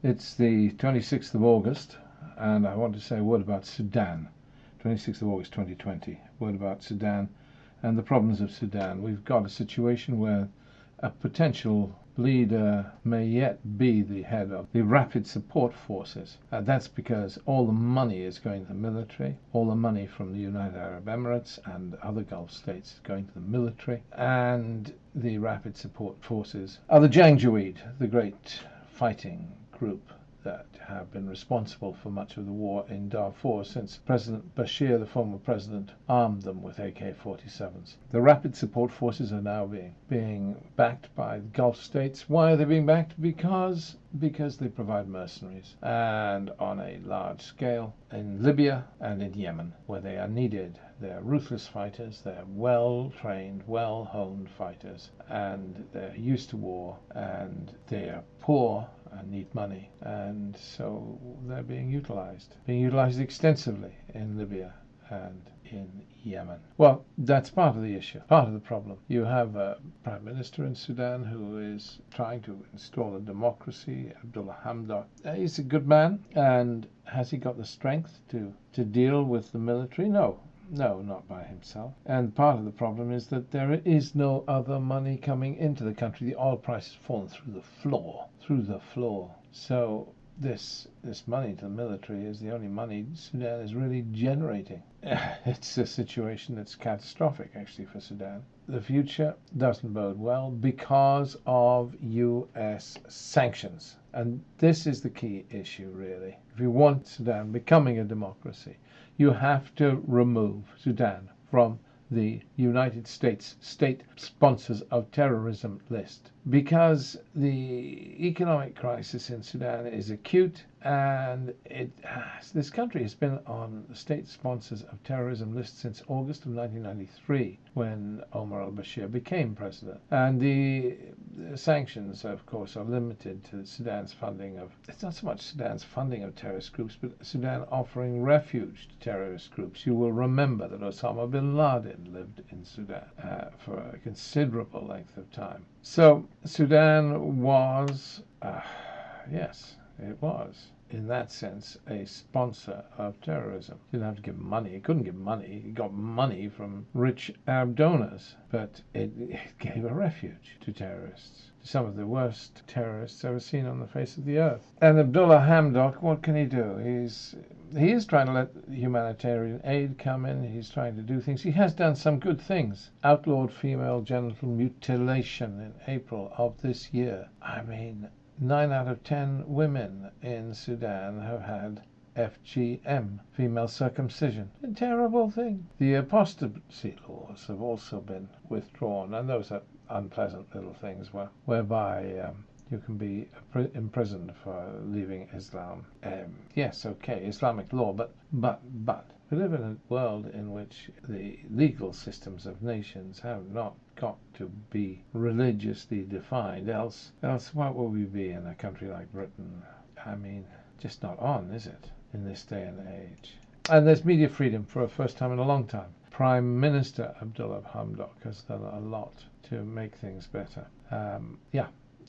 It's the 26th of August, and I want to say a word about Sudan. 26th of August 2020, a word about Sudan and the problems of Sudan. We've got a situation where a potential leader may yet be the head of the Rapid Support Forces. That's because all the money is going to the military, all the money from the United Arab Emirates and other Gulf states is going to the military, and the Rapid Support Forces are the Janjaweed, the great fighting group that have been responsible for much of the war in Darfur since President Bashir, the former president, armed them with AK-47s. The Rapid Support Forces are now being backed by the Gulf states. Why are they being backed? Because they provide mercenaries, and on a large scale in Libya and in Yemen, where they are needed. They're ruthless fighters, they're well-trained, well-honed fighters, and they're used to war, and they're poor and need money, and so they're being utilized extensively in Libya and in Yemen. Well, that's part of the issue, part of the problem. You have a prime minister in Sudan who is trying to install a democracy, Abdullah Hamdok. He's a good man, and has he got the strength to deal with the military? No, not by himself. And part of the problem is that there is no other money coming into the country. The oil price has fallen through the floor. So this money to the military is the only money Sudan is really generating. It's a situation that's catastrophic, actually, for Sudan. The future doesn't bode well because of U.S. sanctions. And this is the key issue, really. If you want Sudan becoming a democracy, you have to remove Sudan from the United States state sponsors of terrorism list, because the economic crisis in Sudan is acute, and this country has been on the state sponsors of terrorism list since August of 1993, when Omar al-Bashir became president. And the sanctions, of course, are limited to Sudan's funding of, it's not so much Sudan's funding of terrorist groups, but Sudan offering refuge to terrorist groups. You will remember that Osama bin Laden lived in Sudan for a considerable length of time. So Sudan was, yes, it was, in that sense, a sponsor of terrorism. Didn't have to give money. It couldn't give money. It got money from rich Arab donors, but it gave a refuge to terrorists, to some of the worst terrorists ever seen on the face of the earth. And Abdullah Hamdok, what can he do? He is trying to let humanitarian aid come in. He's trying to do things. He has done some good things. Outlawed female genital mutilation in April of this year. I mean, 9 out of 10 women in Sudan have had FGM, female circumcision. A terrible thing. The apostasy laws have also been withdrawn, and those are unpleasant little things whereby you can be imprisoned for leaving Islam. Yes, okay, Islamic law, but we live in a world in which the legal systems of nations have not got to be religiously defined, else what will we be in a country like Britain? I mean, just not on, is it, in this day and age? And there's media freedom for the first time in a long time. Prime Minister Abdullah Hamdok has done a lot to make things better.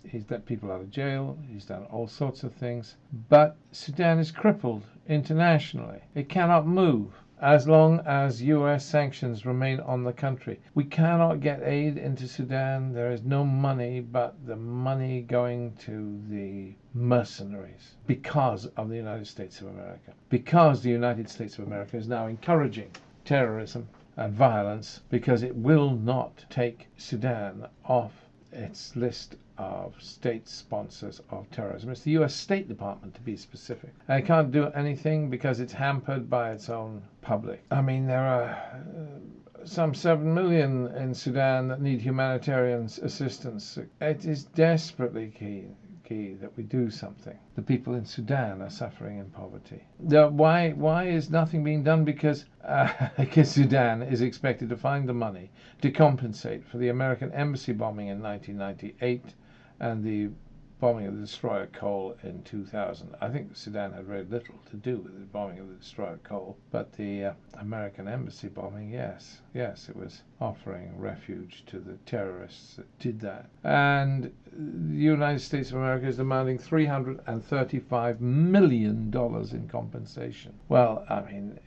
He's let people out of jail, he's done all sorts of things, but Sudan is crippled internationally. It cannot move as long as U.S. sanctions remain on the country. We cannot get aid into Sudan. There is no money but the money going to the mercenaries because of the United States of America. Because the United States of America is now encouraging terrorism and violence, because it will not take Sudan off its list of state sponsors of terrorism. It's the U.S. State Department, to be specific. And it can't do anything because it's hampered by its own public. I mean, there are some 7 million in Sudan that need humanitarian assistance. It is desperately key that we do something. The people in Sudan are suffering in poverty. Why is nothing being done? Because Sudan is expected to find the money to compensate for the American embassy bombing in 1998 and the bombing of the destroyer Cole in 2000. I think Sudan had very little to do with the bombing of the destroyer Cole, but the American embassy bombing, yes, it was offering refuge to the terrorists that did that. And the United States of America is demanding $335 million in compensation. Well, I mean,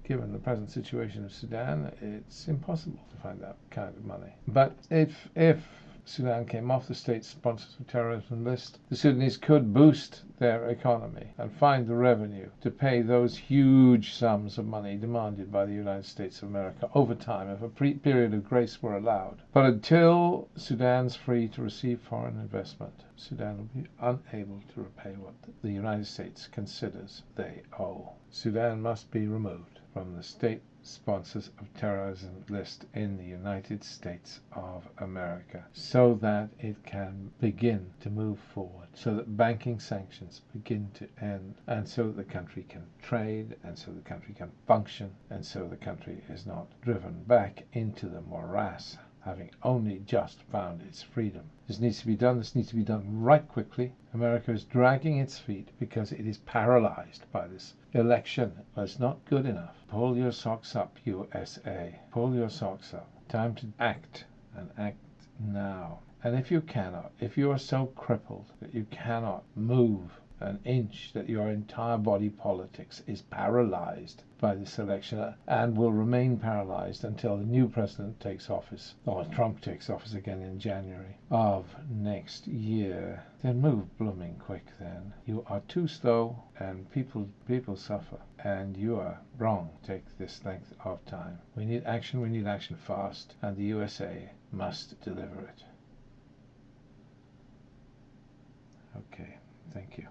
given the present situation of Sudan, it's impossible to find that kind of money. But if Sudan came off the state sponsors of terrorism list, the Sudanese could boost their economy and find the revenue to pay those huge sums of money demanded by the United States of America over time if a period of grace were allowed. But until Sudan's free to receive foreign investment, Sudan will be unable to repay what the United States considers they owe. Sudan must be removed from the state sponsors of terrorism list in the United States of America so that it can begin to move forward, so that banking sanctions begin to end, and so that the country can trade, and so the country can function, and so the country is not driven back into the morass, having only just found its freedom. This needs to be done. This needs to be done right quickly. America is dragging its feet because it is paralyzed by this election. Well, it's not good enough. Pull your socks up, USA. Pull your socks up. Time to act, and act now. And if you are so crippled that you cannot move an inch, that your entire body politics is paralyzed by this election and will remain paralyzed until the new president takes office, or Trump takes office again in January of next year, then move blooming quick then. You are too slow, and people suffer, and you are wrong to take this length of time. We need action fast, and the USA must deliver it. Okay, thank you.